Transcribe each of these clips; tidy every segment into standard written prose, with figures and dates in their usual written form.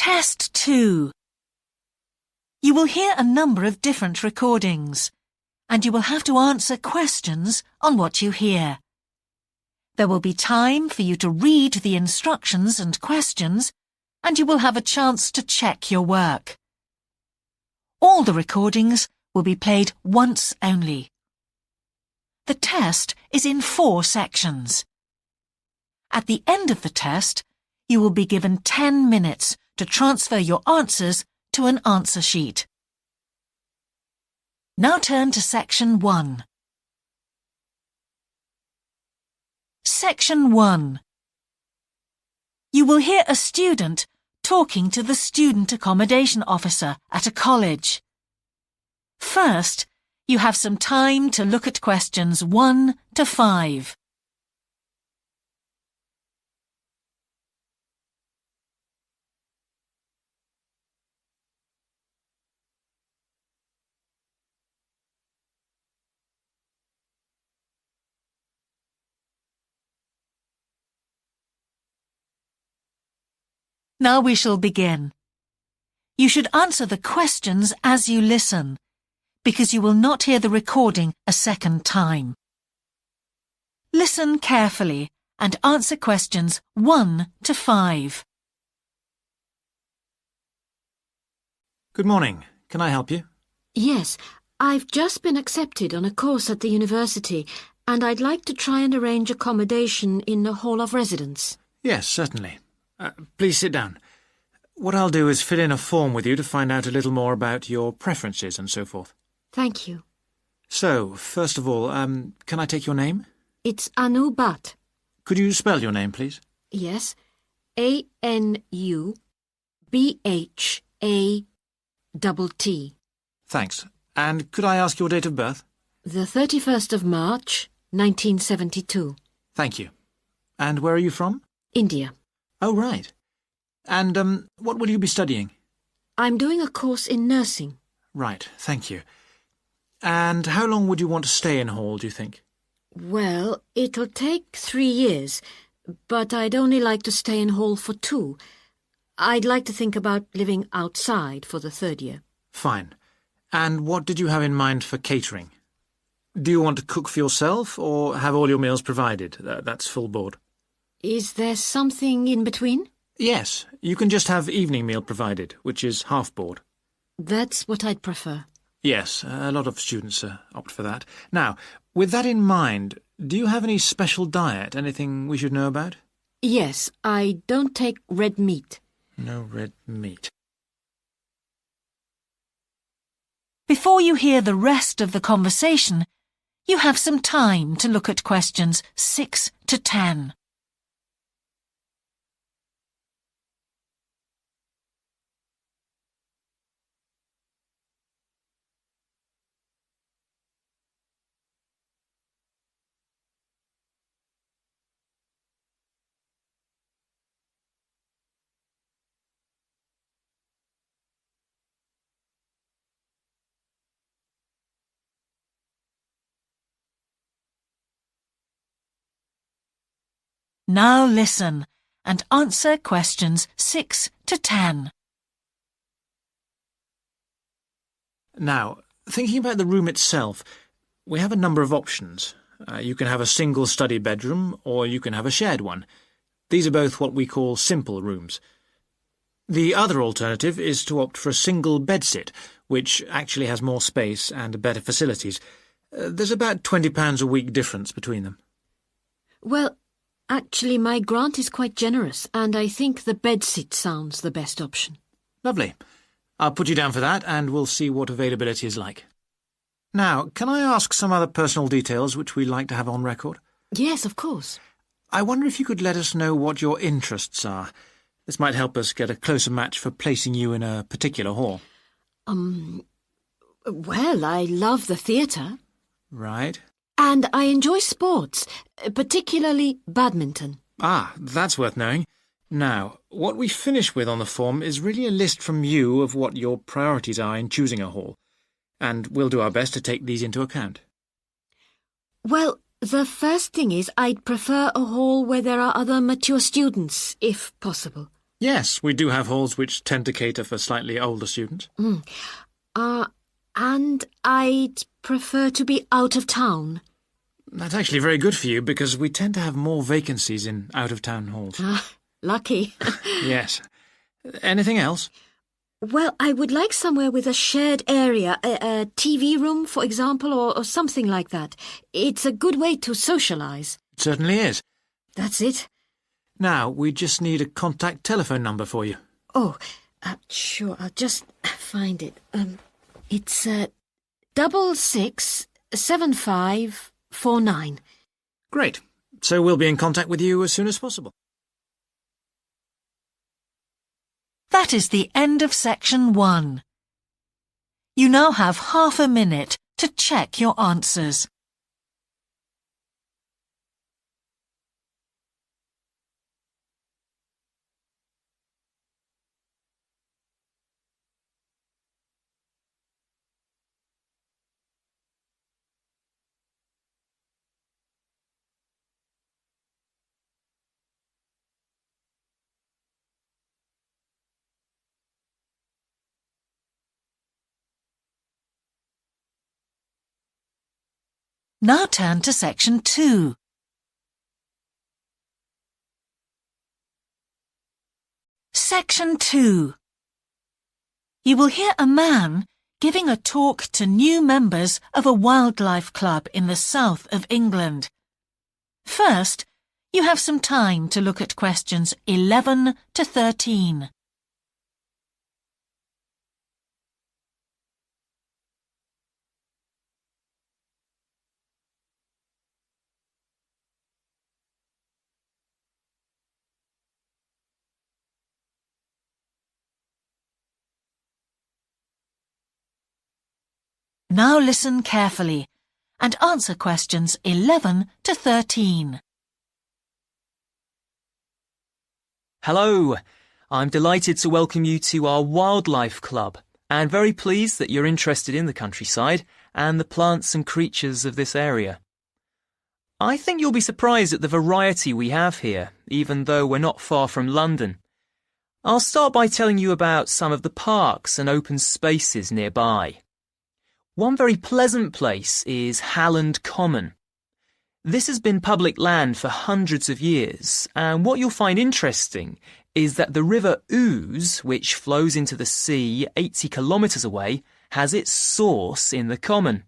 Test 2. You will hear a number of different recordings, and you will have to answer questions on what you hear. There will be time for you to read the instructions and questions, and you will have a chance to check your work. All the recordings will be played once only. The test is in 4 sections. At the end of the test, you will be given 10 minutes to transfer your answers to an answer sheet. Now turn to Section 1. Section 1. You will hear a student talking to the student accommodation officer at a college. First, you have some time to look at questions 1 to 5. Now we shall begin. You should answer the questions as you listen, because you will not hear the recording a second time. Listen carefully and answer questions 1 to 5. Good morning. Can I help you? Yes, I've just been accepted on a course at the university, and I'd like to try and arrange accommodation in the hall of residence. Yes, certainly. Please sit down. What I'll do is fill in a form with you to find out a little more about your preferences and so forth. Thank you. So, first of all, can I take your name? It's Anu Bhatt. Could you spell your name, please? Yes, ANUBHATT. Thanks. And could I ask your date of birth? The 31st of March, 1972. Thank you. And where are you from? India. Oh, right. And, what will you be studying? I'm doing a course in nursing. Right, thank you. And how long would you want to stay in hall, do you think? Well, it'll take 3 years, but I'd only like to stay in hall for 2. I'd like to think about living outside for the 3rd year. Fine. And what did you have in mind for catering? Do you want to cook for yourself, or have all your meals provided? That's full board. Is there something in between? Yes, you can just have evening meal provided, which is half board. That's what I'd prefer. Yes, a lot of students opt for that. Now, with that in mind, do you have any special diet, anything we should know about? Yes, I don't take red meat. No red meat. Before you hear the rest of the conversation, you have some time to look at questions 6 to 10. Now listen and answer questions 6 to 10. Now, thinking about the room itself, we have a number of options. You can have a single study bedroom, or you can have a shared one. These are both what we call simple rooms. The other alternative is to opt for a single bedsit, which actually has more space and better facilities. There's about £20 a week difference between them. Well, actually, my grant is quite generous, and I think the bedsit sounds the best option. Lovely. I'll put you down for that, and we'll see what availability is like. Now, can I ask some other personal details which we like to have on record? Yes, of course. I wonder if you could let us know what your interests are. This might help us get a closer match for placing you in a particular hall. Well, I love the theatre. Right. And I enjoy sports, particularly badminton. Ah, that's worth knowing. Now, what we finish with on the form is really a list from you of what your priorities are in choosing a hall, and we'll do our best to take these into account. Well, the first thing is I'd prefer a hall where there are other mature students, if possible. Yes, we do have halls which tend to cater for slightly older students. And I'd prefer to be out of town. That's actually very good for you because we tend to have more vacancies in out-of-town halls. Lucky. Yes. Anything else? Well, I would like somewhere with a shared area, a TV room, for example, or something like that. It's a good way to socialise. It certainly is. That's it. Now, we just need a contact telephone number for you. Oh, sure, I'll just find it. It's 667549. Great. So we'll be in contact with you as soon as possible. That is the end of section 1. You now have half a minute to check your answers. Now turn to section 2. Section 2. You will hear a man giving a talk to new members of a wildlife club in the south of England. First, you have some time to look at questions 11 to 13. Now listen carefully and answer questions 11 to 13. Hello, I'm delighted to welcome you to our wildlife club and very pleased that you're interested in the countryside and the plants and creatures of this area. I think you'll be surprised at the variety we have here, even though we're not far from London. I'll start by telling you about some of the parks and open spaces nearby. One very pleasant place is Halland Common. This has been public land for hundreds of years, and what you'll find interesting is that the River Ouse, which flows into the sea 80 kilometres away, has its source in the common.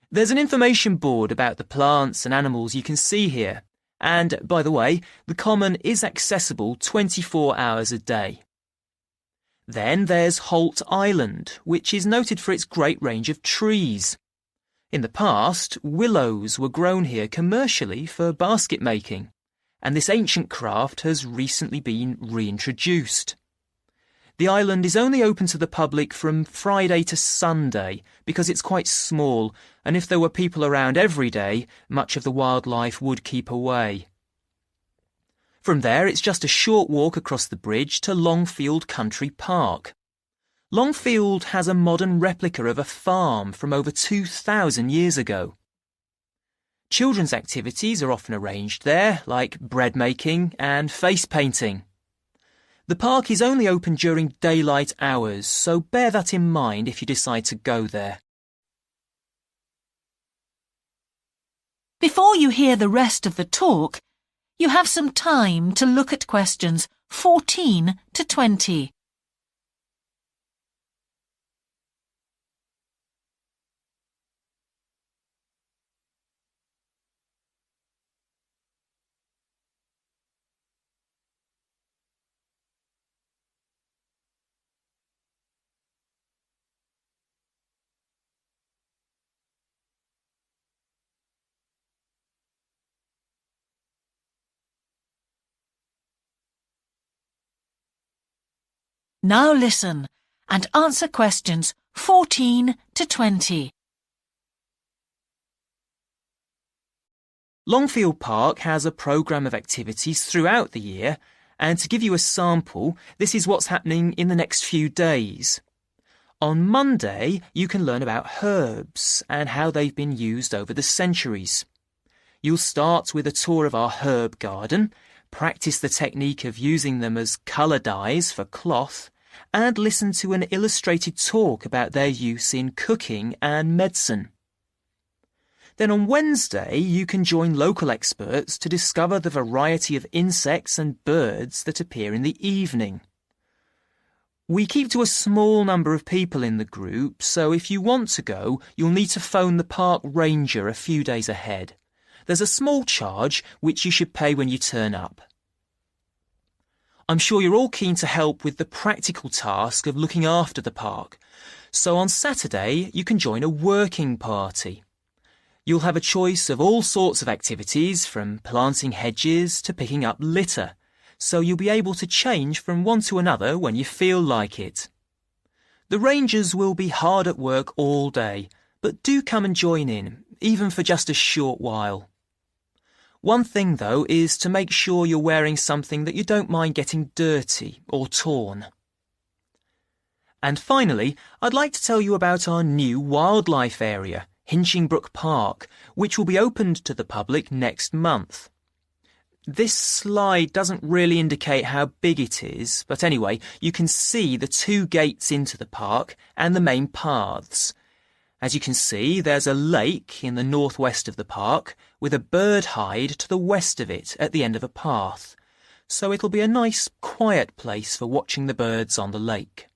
There's an information board about the plants and animals you can see here, and, by the way, the common is accessible 24 hours a day. Then there's Holt Island, which is noted for its great range of trees. In the past, willows were grown here commercially for basket making, and this ancient craft has recently been reintroduced. The island is only open to the public from Friday to Sunday because it's quite small, and if there were people around every day, much of the wildlife would keep away. From there, it's just a short walk across the bridge to Longfield Country Park. Longfield has a modern replica of a farm from over 2,000 years ago. Children's activities are often arranged there, like bread making and face painting. The park is only open during daylight hours, so bear that in mind if you decide to go there. Before you hear the rest of the talk, you have some time to look at questions 14 to 20. Now listen and answer questions 14 to 20. Longfield Park has a programme of activities throughout the year, and to give you a sample, this is what's happening in the next few days. On Monday, you can learn about herbs and how they've been used over the centuries. You'll start with a tour of our herb garden, practice the technique of using them as colour dyes for cloth, and listen to an illustrated talk about their use in cooking and medicine. Then on Wednesday, you can join local experts to discover the variety of insects and birds that appear in the evening. We keep to a small number of people in the group, so if you want to go, you'll need to phone the park ranger a few days ahead. There's a small charge which you should pay when you turn up. I'm sure you're all keen to help with the practical task of looking after the park, so on Saturday you can join a working party. You'll have a choice of all sorts of activities, from planting hedges to picking up litter, so you'll be able to change from one to another when you feel like it. The rangers will be hard at work all day, but do come and join in, even for just a short while. One thing, though, is to make sure you're wearing something that you don't mind getting dirty or torn. And finally, I'd like to tell you about our new wildlife area, Hinchingbrook Park, which will be opened to the public next month. This slide doesn't really indicate how big it is, but anyway, you can see the 2 gates into the park and the main paths. As you can see, there's a lake in the northwest of the park, with a bird hide to the west of it at the end of a path, so it'll be a nice, quiet place for watching the birds on the lake.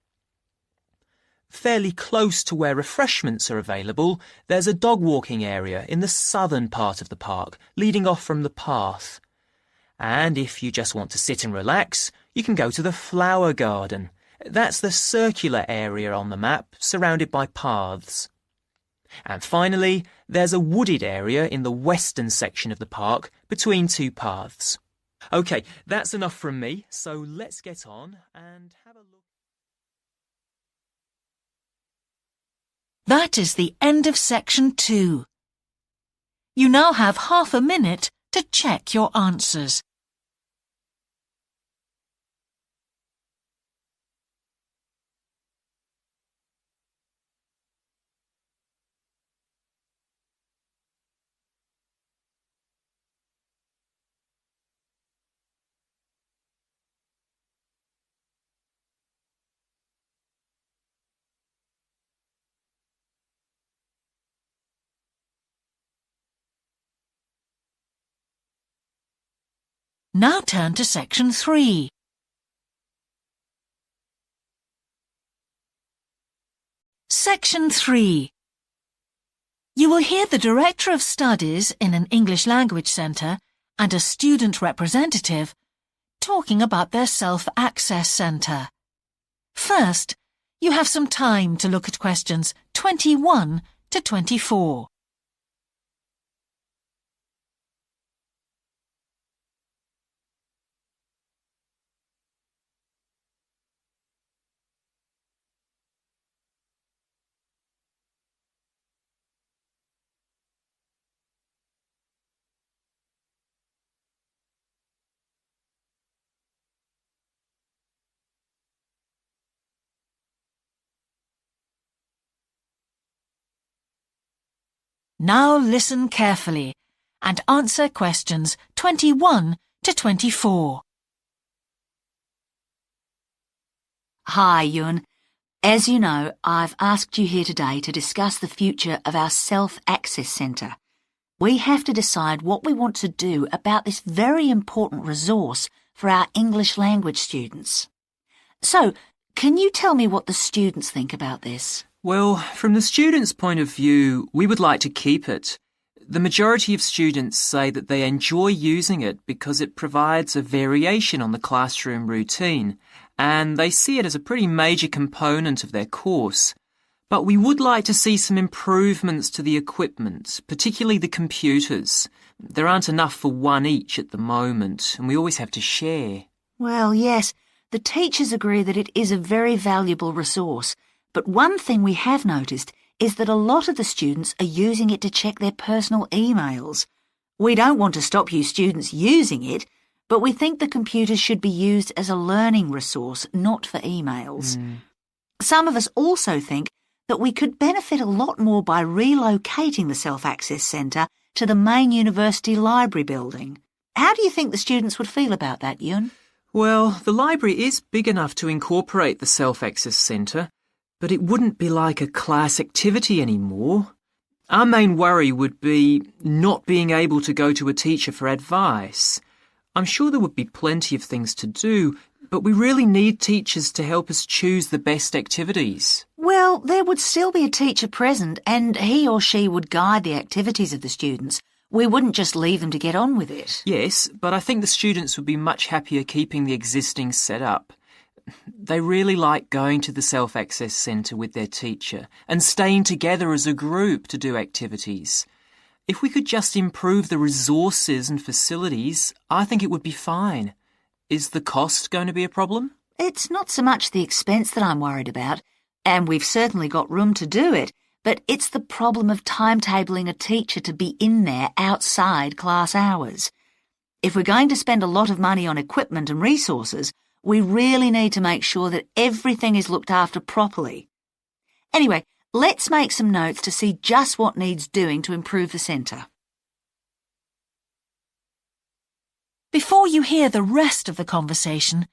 Fairly close to where refreshments are available, there's a dog walking area in the southern part of the park, leading off from the path. And if you just want to sit and relax, you can go to the flower garden. That's the circular area on the map, surrounded by paths. And finally, there's a wooded area in the western section of the park, between 2 paths. OK, that's enough from me, so let's get on and have a look. That is the end of section 2. You now have half a minute to check your answers. Now turn to section 3. Section 3. You will hear the Director of Studies in an English Language Centre and a student representative talking about their Self-Access Centre. First, you have some time to look at questions 21 to 24. Now listen carefully and answer questions 21 to 24. Hi, Ewan. As you know, I've asked you here today to discuss the future of our Self-Access Centre. We have to decide what we want to do about this very important resource for our English language students. So, can you tell me what the students think about this? Well, from the students' point of view, we would like to keep it. The majority of students say that they enjoy using it because it provides a variation on the classroom routine, and they see it as a pretty major component of their course. But we would like to see some improvements to the equipment, particularly the computers. There aren't enough for one each at the moment, and we always have to share. Well, yes, the teachers agree that it is a very valuable resource. But one thing we have noticed is that a lot of the students are using it to check their personal emails. We don't want to stop you students using it, but we think the computers should be used as a learning resource, not for emails. Some of us also think that we could benefit a lot more by relocating the Self-Access Centre to the main university library building. How do you think the students would feel about that, Yun? Well, the library is big enough to incorporate the self-access centre, but it wouldn't be like a class activity anymore. Our main worry would be not being able to go to a teacher for advice. I'm sure there would be plenty of things to do, but we really need teachers to help us choose the best activities. Well, there would still be a teacher present and he or she would guide the activities of the students. We wouldn't just leave them to get on with it. Yes, but I think the students would be much happier keeping the existing setup. They really like going to the self-access centre with their teacher and staying together as a group to do activities. If we could just improve the resources and facilities, I think it would be fine. Is the cost going to be a problem? It's not so much the expense that I'm worried about, and we've certainly got room to do it, but it's the problem of timetabling a teacher to be in there outside class hours. If we're going to spend a lot of money on equipment and resources, we really need to make sure that everything is looked after properly. Anyway, let's make some notes to see just what needs doing to improve the centre. Before you hear the rest of the conversation,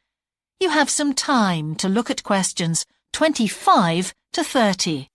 you have some time to look at questions 25 to 30.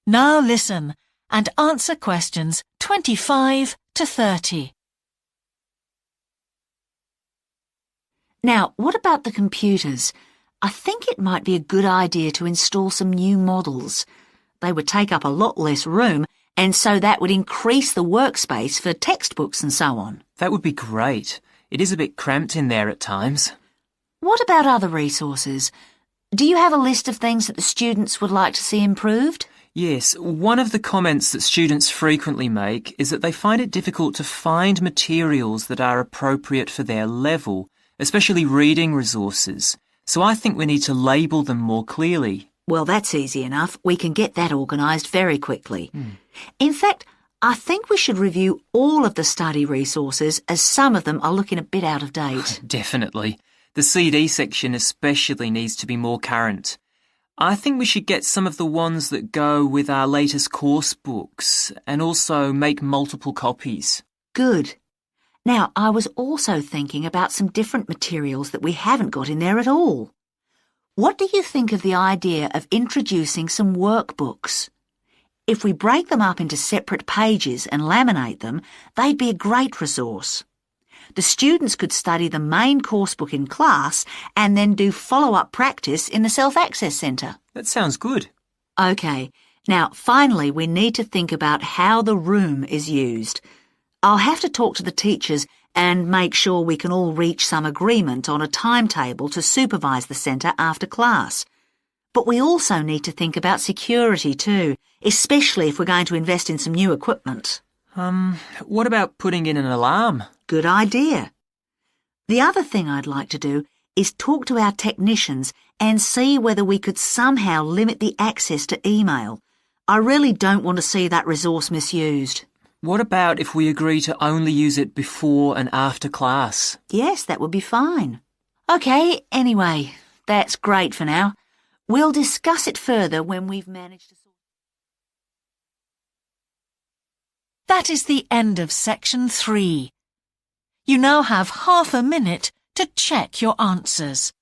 Now listen and answer questions 25 to 30. Now, what about the computers? I think it might be a good idea to install some new models. They would take up a lot less room, and so that would increase the workspace for textbooks and so on. That would be great. It is a bit cramped in there at times. What about other resources? Do you have a list of things that the students would like to see improved? Yes, one of the comments that students frequently make is that they find it difficult to find materials that are appropriate for their level, especially reading resources. So I think we need to label them more clearly. Well, that's easy enough. We can get that organised very quickly. In fact, I think we should review all of the study resources as some of them are looking a bit out of date. Definitely. The CD section especially needs to be more current. I think we should get some of the ones that go with our latest course books and also make multiple copies. Good. Now, I was also thinking about some different materials that we haven't got in there at all. What do you think of the idea of introducing some workbooks? If we break them up into separate pages and laminate them, they'd be a great resource. The students could study the main course book in class and then do follow-up practice in the self-access centre. That sounds good. OK, now finally we need to think about how the room is used. I'll have to talk to the teachers and make sure we can all reach some agreement on a timetable to supervise the centre after class. But we also need to think about security too, especially if we're going to invest in some new equipment. What about putting in an alarm? Good idea. The other thing I'd like to do is talk to our technicians and see whether we could somehow limit the access to email. I really don't want to see that resource misused. What about if we agree to only use it before and after class? Yes, that would be fine. OK, anyway, that's great for now. We'll discuss it further when we've managed to sort. That is the end of section 3. You now have half a minute to check your answers.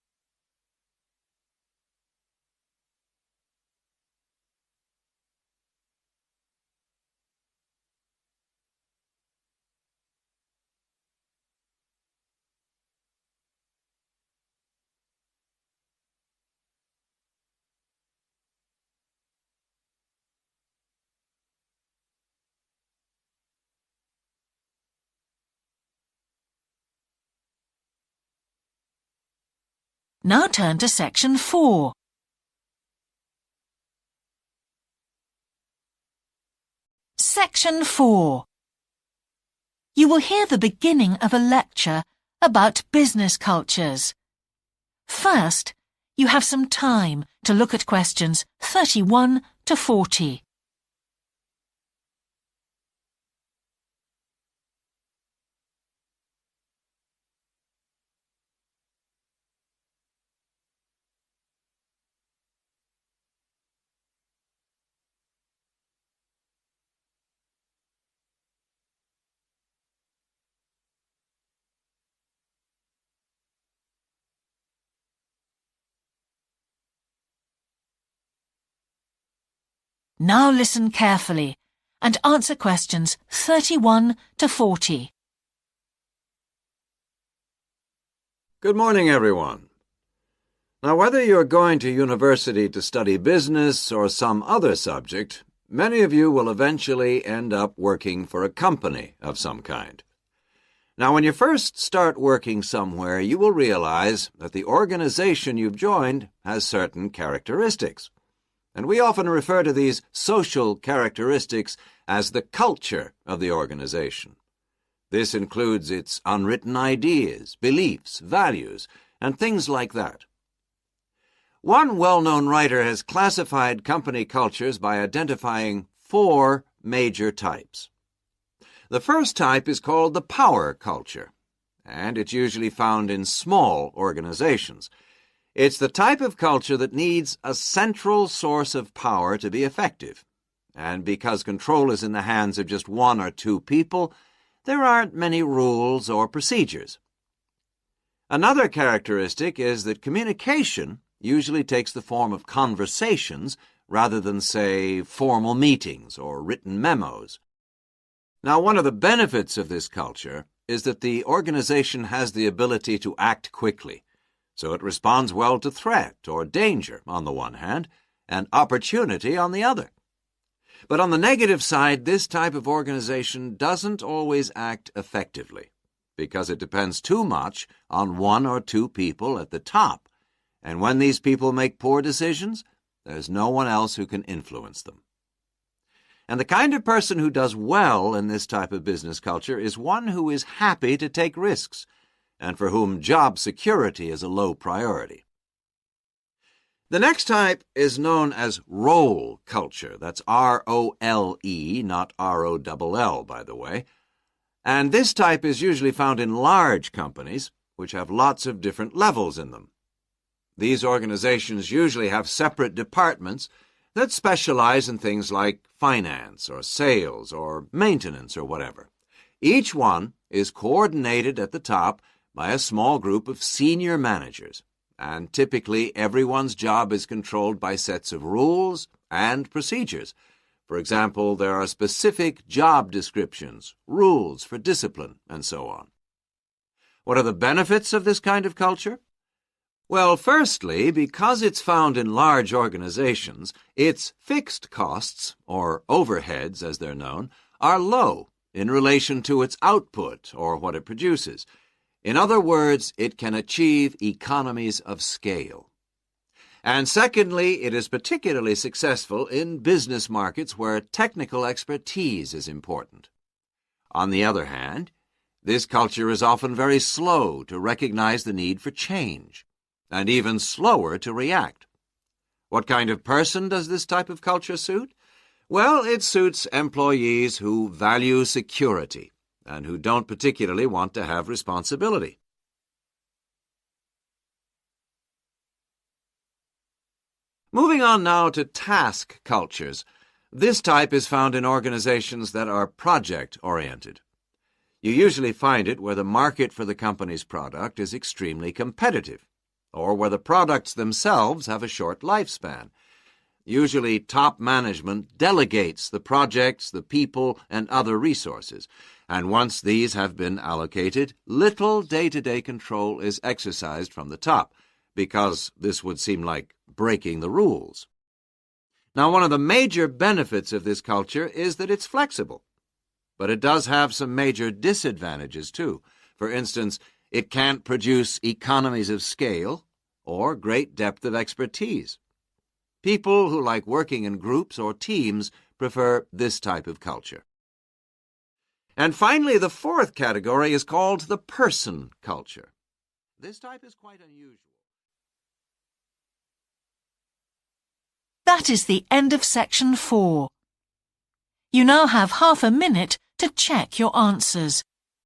Now turn to section 4. Section 4. You will hear the beginning of a lecture about business cultures. First, you have some time to look at questions 31 to 40. Now listen carefully and answer questions 31 to 40. Good morning, everyone. Now, whether you're going to university to study business or some other subject, many of you will eventually end up working for a company of some kind. Now, when you first start working somewhere, you will realize that the organization you've joined has certain characteristics. And we often refer to these social characteristics as the culture of the organization. This includes its unwritten ideas, beliefs, values, and things like that. One well-known writer has classified company cultures by identifying 4 major types. The first type is called the power culture, and it's usually found in small organizations. It's the type of culture that needs a central source of power to be effective. And because control is in the hands of just 1 or 2 people, there aren't many rules or procedures. Another characteristic is that communication usually takes the form of conversations rather than, say, formal meetings or written memos. Now, one of the benefits of this culture is that the organization has the ability to act quickly. So it responds well to threat or danger on the one hand, and opportunity on the other. But on the negative side, this type of organization doesn't always act effectively, because it depends too much on 1 or 2 people at the top, and when these people make poor decisions, there's no one else who can influence them. And the kind of person who does well in this type of business culture is one who is happy to take risks, and for whom job security is a low priority. The next type is known as role culture. That's R-O-L-E, not R-O-L-L, by the way. And this type is usually found in large companies, which have lots of different levels in them. These organizations usually have separate departments that specialize in things like finance or sales or maintenance or whatever. Each one is coordinated at the top by a small group of senior managers, and typically everyone's job is controlled by sets of rules and procedures. For example, there are specific job descriptions, rules for discipline, and so on. What are the benefits of this kind of culture? Well, firstly, because it's found in large organizations, its fixed costs, or overheads as they're known, are low in relation to its output or what it produces. In other words, it can achieve economies of scale. And secondly, it is particularly successful in business markets where technical expertise is important. On the other hand, this culture is often very slow to recognize the need for change, and even slower to react. What kind of person does this type of culture suit? Well, it suits employees who value security and who don't particularly want to have responsibility. Moving on now to task cultures. This type is found in organizations that are project-oriented. You usually find it where the market for the company's product is extremely competitive, or where the products themselves have a short lifespan. Usually, top management delegates the projects, the people, and other resources, and once these have been allocated, little day-to-day control is exercised from the top, because this would seem like breaking the rules. Now, one of the major benefits of this culture is that it's flexible, but it does have some major disadvantages, too. For instance, it can't produce economies of scale or great depth of expertise. People who like working in groups or teams prefer this type of culture. And finally, the fourth category is called the person culture. This type is quite unusual. That is the end of section 4. You now have half a minute to check your answers.